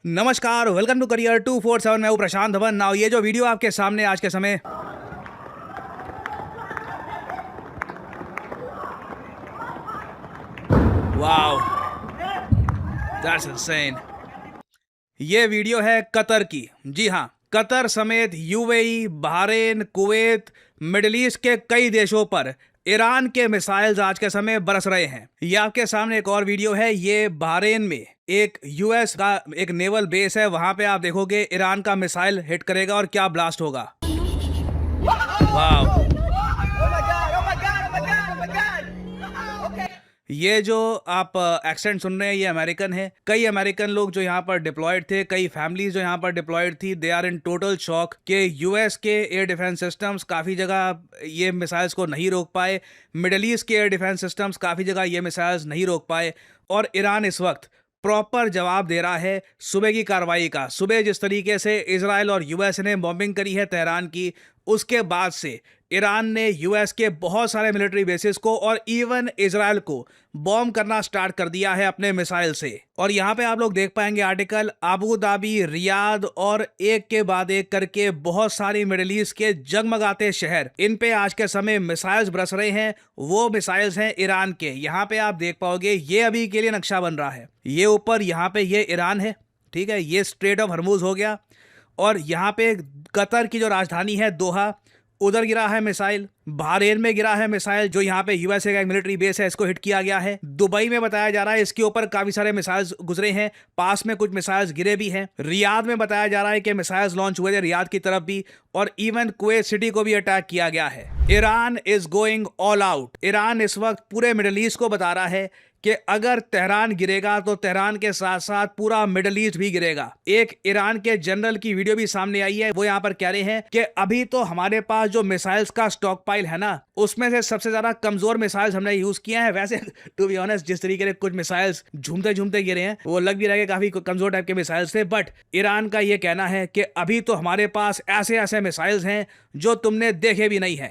नमस्कार, welcome to career 247। मैं हूं प्रशांत धवन। नाउ ये जो वीडियो आपके सामने आज के समय वाओ, दैट्स इनसेन। ये वीडियो है कतर की। जी हाँ, कतर समेत UAE, Bahrain, Kuwait, middle East के कई देशों पर ईरान के मिसाइल्स आज के समय बरस रहे हैं। ये आपके सामने एक और वीडियो है। ये बहरीन में एक यूएस का एक नेवल बेस है। वहां पे आप देखोगे ईरान का मिसाइल हिट करेगा और क्या ब्लास्ट होगा। वाह, ये जो आप एक्सेंट सुन रहे हैं ये अमेरिकन है। कई अमेरिकन लोग जो यहाँ पर डिप्लॉयड थे, कई फैमिलीज जो यहाँ पर डिप्लॉयड थी, they are in total shock कि यूएस के एयर डिफेंस सिस्टम्स काफ़ी जगह ये मिसाइल्स को नहीं रोक पाए। मिडिल ईस्ट के एयर डिफेंस सिस्टम्स काफ़ी जगह ये मिसाइल्स नहीं रोक पाए। और ईरान इस वक्त प्रॉपर जवाब दे रहा है सुबह की कार्रवाई का। सुबह जिस तरीके से इजराइल और यूएस ने बॉम्बिंग करी है तेहरान की, उसके बाद से ईरान ने यूएस के बहुत सारे मिलिट्री बेसिस को और इवन इजराइल को बॉम्ब करना स्टार्ट कर दिया है अपने मिसाइल से। और यहाँ पे आप लोग देख पाएंगे आर्टिकल, अबू धाबी, रियाद और एक के बाद एक करके बहुत सारी मिडिल ईस्ट के जगमगाते शहर, इन पे आज के समय मिसाइल्स बरस रहे हैं। वो मिसाइल्स हैं ईरान के। यहाँ पे आप देख पाओगे ये अभी के लिए नक्शा बन रहा है। ये ऊपर यहाँ पे ये ईरान है, ठीक है, ये स्ट्रेट ऑफ हर्मुज हो गया। और यहाँ पे कतर की जो राजधानी है दोहा, उधर गिरा है मिसाइल। बहरीन में गिरा है मिसाइल, जो यहाँ पे यूएसए का एक मिलिट्री बेस है, इसको हिट किया गया है। दुबई में बताया जा रहा है इसके ऊपर काफी सारे मिसाइल्स गुजरे हैं, पास में कुछ मिसाइल्स गिरे भी हैं। रियाद में बताया जा रहा है कि मिसाइल्स लॉन्च हुए थे रियाद की तरफ भी, और इवन कुवैत सिटी को भी अटैक किया गया है। Iran is going all out. Iran इस वक्त पूरे मिडिल ईस्ट को बता रहा है कि अगर तेहरान गिरेगा तो तेहरान के साथ साथ पूरा मिडिल ईस्ट भी गिरेगा। एक ईरान के जनरल की वीडियो भी सामने आई है। वो यहाँ पर कह रहे हैं कि अभी तो हमारे पास जो मिसाइल्स का स्टॉक पाइल है ना, उसमें से सबसे ज्यादा कमजोर मिसाइल्स हमने यूज किए हैं। वैसे टू बी ऑनेस्ट, जिस तरीके से कुछ मिसाइल्स झूमते झूमते गिरे हैं वो लग भी रहा है काफी कमजोर टाइप के मिसाइल्स थे, बट ईरान का ये कहना है कि अभी तो हमारे पास ऐसे ऐसे मिसाइल्स हैं जो तुमने देखे भी नहीं है।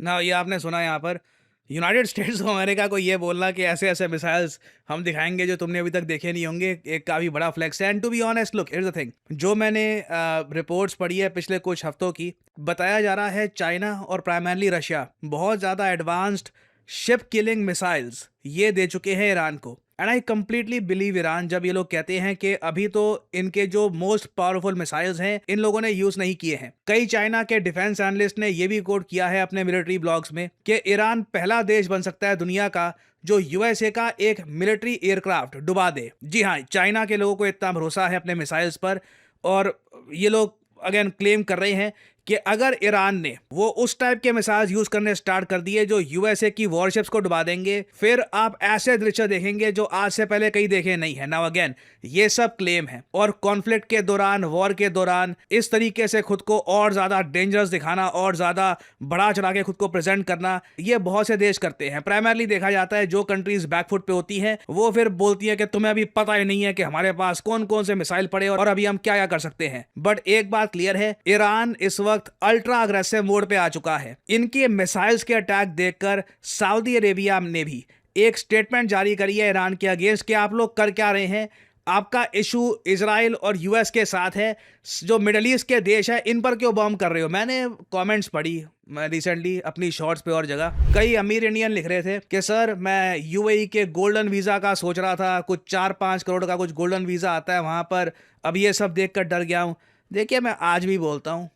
ना ये आपने सुना यहाँ पर यूनाइटेड स्टेट्स ऑफ अमेरिका को ये बोलना कि ऐसे ऐसे मिसाइल्स हम दिखाएंगे जो तुमने अभी तक देखे नहीं होंगे, एक काफ़ी बड़ा फ्लेक्स है। And to be honest, look here's the thing, जो मैंने रिपोर्ट्स पढ़ी है पिछले कुछ हफ्तों की, बताया जा रहा है चाइना और प्राइमरली रशिया बहुत ज़्यादा एडवांस्ड शिप किलिंग मिसाइल्स ये दे चुके हैं ईरान को। And I completely believe Iran जब ये लोग कहते हैं कि अभी तो इनके जो मोस्ट पावरफुल मिसाइल्स हैं इन लोगों ने यूज नहीं किए हैं। कई चाइना के डिफेंस एनालिस्ट ने ये भी कोट किया है अपने मिलिट्री ब्लॉग्स में कि ईरान पहला देश बन सकता है दुनिया का जो यूएसए का एक मिलिट्री एयरक्राफ्ट डुबा दे। जी हाँ, चाइना के लोगों को इतना भरोसा है अपने मिसाइल्स पर। और ये लोग अगेन क्लेम कर रहे हैं कि अगर ईरान ने वो उस टाइप के मिसाइल्स यूज करने स्टार्ट कर दिए जो यूएसए की वॉरशिप्स को डुबा देंगे, फिर आप ऐसे दृश्य देखेंगे जो आज से पहले कहीं देखे नहीं है। नाउ अगेन ये सब क्लेम है, और कॉन्फ्लिक्ट के दौरान, वॉर के दौरान इस तरीके से खुद को और ज्यादा डेंजरस दिखाना और ज्यादा बढ़ा चढ़ा के खुद को प्रेजेंट करना, ये बहुत से देश करते हैं। प्राइमरली देखा जाता है जो कंट्रीज बैकफुट पे होती हैं वो फिर बोलती है कि तुम्हें अभी पता ही नहीं है कि हमारे पास कौन कौन से मिसाइल पड़े और अभी हम क्या क्या कर सकते हैं। बट एक बात क्लियर है, ईरान इस वक्त अल्ट्रा अग्रेसिव मोड पे आ चुका है। इनके मिसाइल्स के अटैक देखकर सऊदी अरेबिया ने भी एक स्टेटमेंट जारी करी है ईरान के अगेंस्ट कि आप लोग कर क्या रहे हैं, आपका इशू इजराइल और यूएस के साथ है, जो मिडिल ईस्ट के देश है इन पर क्यों बॉम्ब कर रहे हो। मैंने कमेंट्स पढ़ी मैं रिसेंटली अपनी शॉर्ट्स पे और जगह, कई अमीर इंडियन लिख रहे थे कि सर मैं यूएई के गोल्डन वीजा का सोच रहा था, कुछ 4-5 करोड़ का कुछ गोल्डन वीजा आता है वहां पर, अब ये सब देखकर डर गया हूं। देखिए, मैं आज भी बोलता हूं,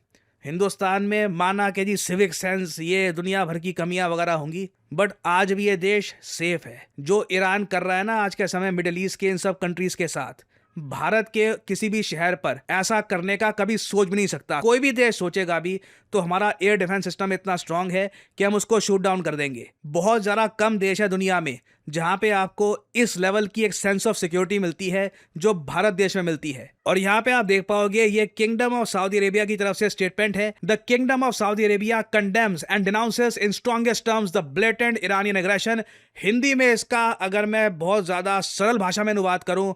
हिंदुस्तान में माना कि जी सिविक सेंस, ये दुनिया भर की कमियां वगैरह होंगी, बट आज भी ये देश सेफ है। जो ईरान कर रहा है ना आज के समय मिडिल ईस्ट के इन सब कंट्रीज के साथ, भारत के किसी भी शहर पर ऐसा करने का कभी सोच भी नहीं सकता। कोई भी देश सोचेगा भी तो हमारा एयर डिफेंस सिस्टम इतना स्ट्रांग है कि हम उसको शूट डाउन कर देंगे। बहुत ज़्यादा कम देश है दुनिया में जहां पे आपको इस लेवल की एक सेंस ऑफ सिक्योरिटी मिलती है जो भारत देश में मिलती है। और यहाँ पे आप देख पाओगे ये किंगडम ऑफ सऊदी अरेबिया की तरफ से स्टेटमेंट है। The kingdom of Saudi Arabia condemns and denounces in strongest terms the blatant Iranian aggression. Hindi में इसका अगर मैं बहुत ज्यादा सरल भाषा में अनुवाद करूं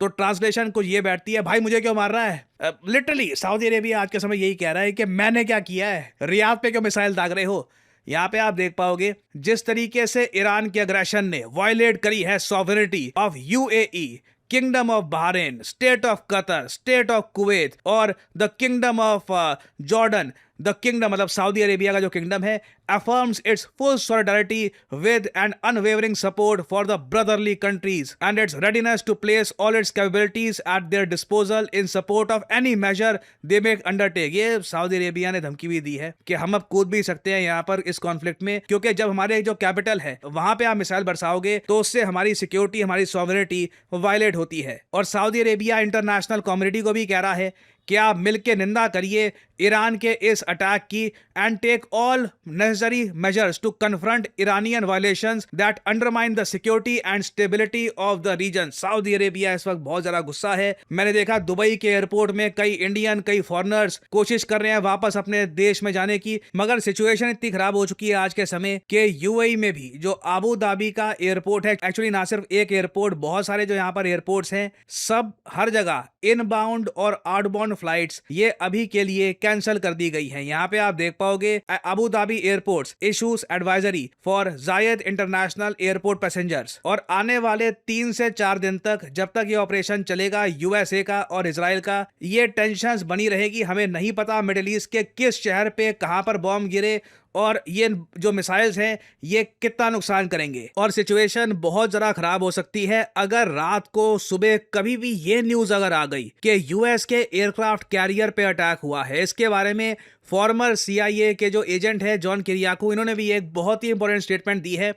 तो ट्रांसलेशन कुछ ये बैठती है, भाई मुझे क्यों मार रहा है। लिटरली सऊदी अरेबिया आज के समय यही कह रहा है कि मैंने क्या किया है, रियाद पे क्यों मिसाइल दाग रहे हो। यहाँ पे आप देख पाओगे जिस तरीके से ईरान के अग्रेशन ने वायलेट करी है sovereignty of UAE, kingdom of Bahrain, state of Qatar, state of Kuwait और the kingdom of Jordan. The kingdom मतलब सऊदी अरेबिया का जो किंगडम है affirms its full solidarity with and unwavering support for the brotherly countries and its readiness to place all its capabilities at their disposal in support of any measure they may undertake। ये Saudi Arabia ने धमकी भी दी है कि हम अब कूद भी सकते हैं यहाँ पर इस कॉन्फ्लिक्ट में, क्योंकि जब हमारे जो कैपिटल है वहां पे आप मिसाइल बरसाओगे तो उससे हमारी सिक्योरिटी, हमारी सॉवरेनिटी वायलेट होती है। और सऊदी अरेबिया इंटरनेशनल कम्युनिटी को भी कह रहा है कि आप मिलकर निंदा करिए ईरान के इस अटैक की and take all necessary measures to confront Iranian violations that undermine the security and stability of the region. Saudi Arabia इस वक्त बहुत ज्यादा गुस्सा है। मैंने देखा दुबई के एयरपोर्ट में कई इंडियन, कई फॉरेनर्स कोशिश कर रहे हैं वापस अपने देश में जाने की, मगर सिचुएशन इतनी खराब हो चुकी है आज के समय कि यूएई में भी जो अबू धाबी का एयरपोर्ट है, एक्चुअली ना सिर्फ एक एयरपोर्ट, बहुत सारे जो यहाँ पर एयरपोर्ट्स हैं, सब हर जगह इनबाउंड और आउटबाउंड फ्लाइट्स ये अभी के लिए कैंसिल कर दी गई हैं। यहाँ पे आप देख पाओगे Abu Dhabi airports issues advisory for जायद इंटरनेशनल एयरपोर्ट पैसेंजर्स। और आने वाले 3 से 4 दिन तक जब तक ये ऑपरेशन चलेगा यूएसए का और इजराइल का, ये टेंशंस बनी रहेगी। हमें नहीं पता मिडिल ईस्ट के किस शहर पे कहां पर बॉम्ब गिरे और ये जो मिसाइल्स हैं ये कितना नुकसान करेंगे। और सिचुएशन बहुत ज़रा खराब हो सकती है अगर रात को सुबह कभी भी ये न्यूज़ अगर आ गई कि यूएस के एयरक्राफ्ट कैरियर पे अटैक हुआ है। इसके बारे में फॉर्मर CIA के जो एजेंट है जॉन किरियाको, इन्होंने भी एक बहुत ही इंपॉर्टेंट स्टेटमेंट दी है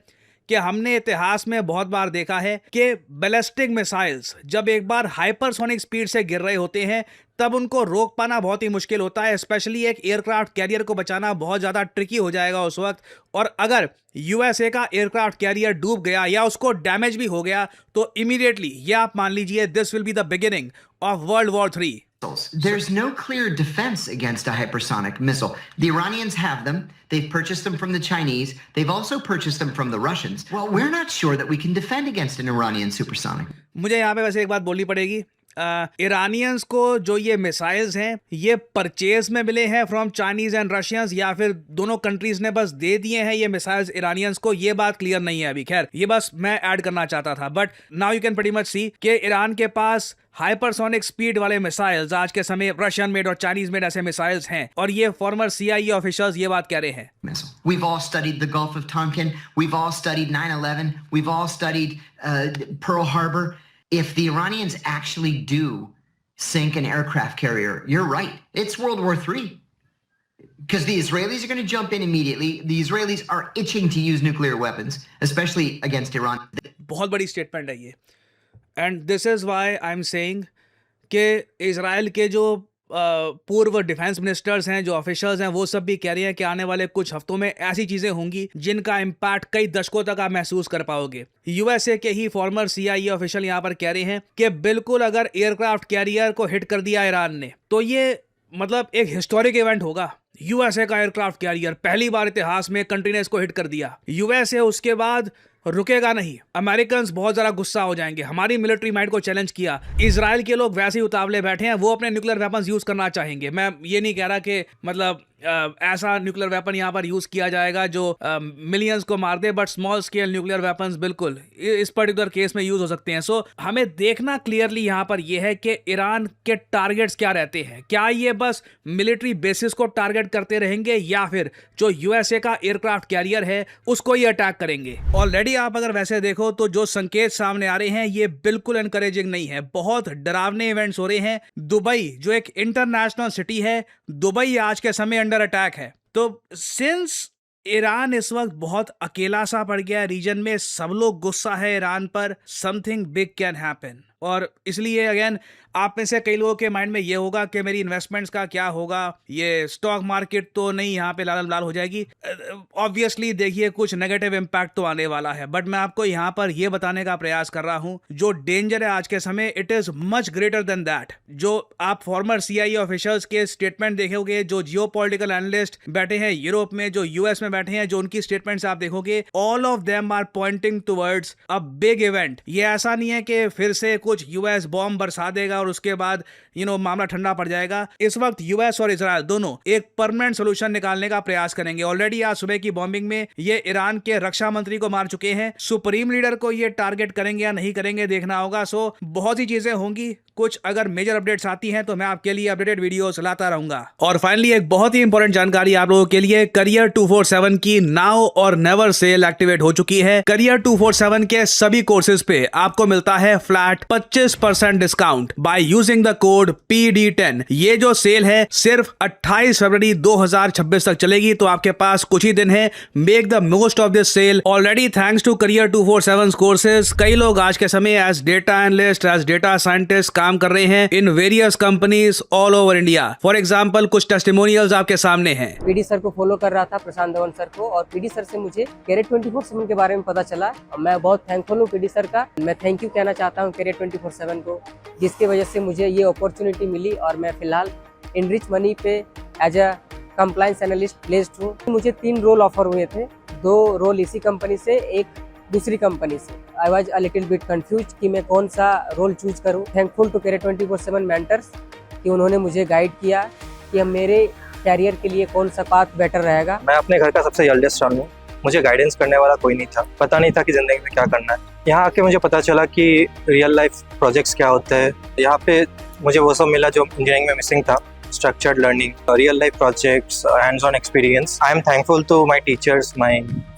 कि हमने इतिहास में बहुत बार देखा है कि बैलिस्टिक मिसाइल्स जब एक बार हाइपरसोनिक स्पीड से गिर रहे होते हैं तब उनको रोक पाना बहुत ही मुश्किल होता है। स्पेशली एक एयरक्राफ्ट कैरियर को बचाना बहुत ज़्यादा ट्रिकी हो जाएगा उस वक्त। और अगर यूएसए का एयरक्राफ्ट कैरियर डूब गया या उसको डैमेज भी हो गया तो इमीडिएटली ये आप मान लीजिए this will be the beginning of world war 3। There's no clear defense against a hypersonic missile. The Iranians have them. They've purchased them from the Chinese. They've also purchased them from the Russians. Well, we're not sure that we can defend against an Iranian supersonic. मुझे यहाँ पे वैसे एक बात बोलनी पड़ेगी। Iranians को जो ये मिसाइल्स हैं ये परचेज में मिले हैं फ्रॉम चाइनीज एंड रशियंस या फिर दोनों कंट्रीज ने बस दे दिए हैं ये मिसाइल्स ईरानियंस को, ये बात क्लियर नहीं है अभी। खैर ये बस मैं ऐड करना चाहता था। But now you can pretty much see कि ईरान के पास हाइपरसोनिक स्पीड वाले मिसाइल्स आज के समय रशियन मेड और चाइनीज मेड ऐसे मिसाइल्स हैं और ये फॉर्मर CIA ऑफिशियल्स ये बात कह रहे हैं। We've all studied the Gulf of Tonkin. We've all studied 9/11. We've all studied Pearl Harbor. If the Iranians actually do sink an aircraft carrier, you're right. It's World War III. Because the Israelis are going to jump in immediately. The Israelis are itching to use nuclear weapons, especially against Iran. बहुत बड़ी statement है ये। And this is why I am saying कि Israel के जो पूर्व defence ministers हैं, जो ऑफिशियल्स हैं, वो सब भी कह रहे हैं कि आने वाले कुछ हफ्तों में ऐसी चीज़ें होंगी जिनका इम्पैक्ट कई दशकों तक आप महसूस कर पाओगे। यूएसए के ही फॉर्मर CIA ऑफिशियल यहाँ पर कह रहे हैं कि बिल्कुल अगर एयरक्राफ्ट कैरियर को हिट कर दिया ईरान ने तो ये मतलब एक हिस्टोरिक इवेंट होगा। यूएसए का एयरक्राफ्ट कैरियर पहली बार इतिहास में कंट्री ने इसको हिट कर दिया। यूएसए उसके बाद रुकेगा नहीं। अमेरिकन्स बहुत ज़्यादा गुस्सा हो जाएंगे, हमारी मिलिट्री माइट को चैलेंज किया। इजराइल के लोग वैसे ही उतावले बैठे हैं, वो अपने न्यूक्लियर वेपन्स यूज़ करना चाहेंगे। मैं ये नहीं कह रहा कि मतलब ऐसा न्यूक्लियर वेपन यहाँ पर यूज़ किया जाएगा जो मिलियंस को मार दे, but small scale nuclear weapons बिल्कुल इस पर्टिकुलर केस में यूज़ हो सकते हैं। सो हमें देखना क्लियरली यहाँ पर यह है कि ईरान के टारगेट्स क्या रहते हैं। क्या ये बस मिलिट्री बेसिस को टारगेट करते रहेंगे या फिर जो यूएसए का एयरक्राफ्ट कैरियर है उसको ये अटैक करेंगे। ऑलरेडी आप अगर वैसे देखो तो जो संकेत सामने आ रहे हैं ये बिल्कुल एनकरेजिंग नहीं है। बहुत डरावने इवेंट्स हो रहे हैं। दुबई जो एक इंटरनेशनल सिटी है, दुबई आज के समय अंडर अटैक है। तो सिंस ईरान इस वक्त बहुत अकेला सा पड़ गया है रीजन में, सब लोग गुस्सा है ईरान पर, समथिंग बिग कैन हैपन। और इसलिए अगेन आप में से कई लोगों के माइंड में ये होगा कि मेरी इन्वेस्टमेंट्स का क्या होगा, ये स्टॉक मार्केट तो नहीं यहाँ पे लाल लाल हो जाएगी। ऑब्वियसली देखिए कुछ नेगेटिव इम्पैक्ट तो आने वाला है, बट मैं आपको यहाँ पर ये बताने का प्रयास कर रहा हूँ जो डेंजर है आज के समय, it is much greater than that. जो आप फॉर्मर CIA ऑफिशियल्स के स्टेटमेंट देखोगे, जो जियो पॉलिटिकल एनालिस्ट बैठे हैं यूरोप में, जो US में बैठे हैं, जो उनकी स्टेटमेंट्स आप देखोगे, all of them are pointing towards a big event. ये ऐसा नहीं है कि फिर से कुछ US बॉम्ब बरसा देगा और उसके बाद मामला ठंडा पड़ जाएगा। इस वक्त US और इजराइल दोनों एक परमानेंट सोल्यूशन निकालने का प्रयास करेंगे। ऑलरेडी आज सुबह की बॉम्बिंग में ये ईरान के रक्षा मंत्री को मार चुके हैं। सुप्रीम लीडर को ये टारगेट करेंगे या नहीं करेंगे देखना होगा। सो बहुत सी चीजें होंगी। कुछ अगर मेजर अपडेट्स आती हैं तो मैं आपके लिए अपडेटेड वीडियोस लाता रहूंगा। और फाइनली एक बहुत ही इंपॉर्टेंट जानकारी आप लोगों के लिए, करियर 247 की नाउ और नेवर सेल एक्टिवेट हो चुकी है। करियर 247 के सभी कोर्सेज पे आपको मिलता है flat 25% discount by using the code PD10। ये जो सेल है सिर्फ 28 फरवरी 2026 तक चलेगी, तो आपके पास कुछ ही दिन है। Make the most of this sale. Already thanks to career 247 courses कई लोग आज के समय as data analyst, as data scientist काम कर रहे हैं in various companies all over India. For example कुछ टेस्टिमोनियल्स आपके सामने हैं। पीडी सर को फॉलो कर रहा था, प्रशांत धवन सर को, और पीडी सर से मुझे कैरियर 24/7 के बारे में पता चला। मैं बहुत थैंकफुल हूँ पीडी सर का। मैं थैंक यू कहना चाहता हूँ कैरियर 24/7 को, जिसकी वजह से मुझे ये अपॉर्चुनिटी मिली और मैं फिलहाल इनरिच मनी पे as a compliance analyst placed हूँ। मुझे 3 रोल ऑफर हुए थे, 2 रोल इसी कंपनी से, एक दूसरी कंपनी से। I was a little bit confuse कि मैं कौन सा रोल चूज करूं। थैंकफुल टू कैरियर 24/7 मेंटर्स कि उन्होंने मुझे गाइड किया कि अब मेरे कैरियर के लिए कौन सा पाथ बेटर रहेगा। मैं अपने घर का सबसे एल्डेस्ट सन हूँ। मुझे गाइडेंस करने वाला कोई नहीं था, पता नहीं था कि ज़िंदगी में क्या करना है। यहाँ आके मुझे पता चला कि रियल लाइफ प्रोजेक्ट्स क्या होते हैं। यहाँ पे मुझे वो सब मिला जो इंजीनियरिंग में मिसिंग था, structured learning, real life projects, hands-on experience. I am thankful to my teachers, my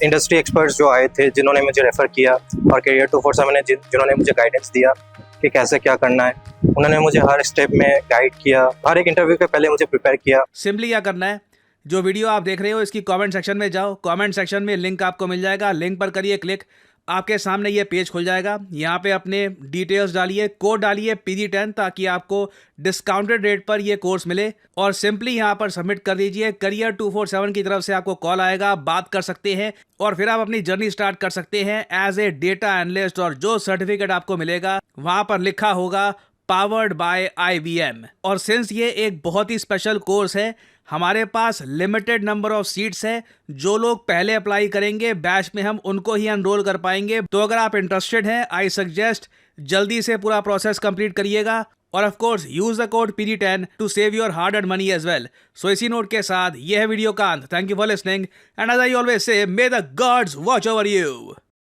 industry experts जो आए थे, जिन्होंने मुझे रेफर किया, और Career 247 ने जिन्होंने मुझे गाइडेंस दिया कि कैसे क्या करना है। उन्होंने मुझे हर स्टेप में गाइड किया, हर एक इंटरव्यू के पहले मुझे प्रिपेयर किया। सिंपली क्या करना है, जो वीडियो आप देख रहे हो इसकी कमेंट सेक्शन में जाओ, कमेंट सेक्शन में लिंक आपको मिल जाएगा, लिंक पर करिए क्लिक, आपके सामने ये पेज खुल जाएगा। यहाँ पे अपने डिटेल्स डालिए, कोड डालिए PD10 ताकि आपको डिस्काउंटेड रेट पर ये कोर्स मिले, और सिंपली यहाँ पर सबमिट कर दीजिए। करियर 247 की तरफ से आपको कॉल आएगा, बात कर सकते हैं और फिर आप अपनी जर्नी स्टार्ट कर सकते हैं एज ए डेटा एनालिस्ट। और जो सर्टिफिकेट आपको मिलेगा वहाँ पर लिखा होगा पावर्ड बाय IBM। और सिंस ये एक बहुत ही स्पेशल कोर्स है, हमारे पास लिमिटेड नंबर ऑफ सीट्स है। जो लोग पहले अप्लाई करेंगे बैच में हम उनको ही एनरोल कर पाएंगे। तो अगर आप इंटरेस्टेड हैं, आई सजेस्ट जल्दी से पूरा प्रोसेस कंप्लीट करिएगा, और of course use the code PD10 to save your hard earned money as well. So इसी नोट के साथ यह है वीडियो का अंत। Thank you for listening and as I always say, may the gods watch over you.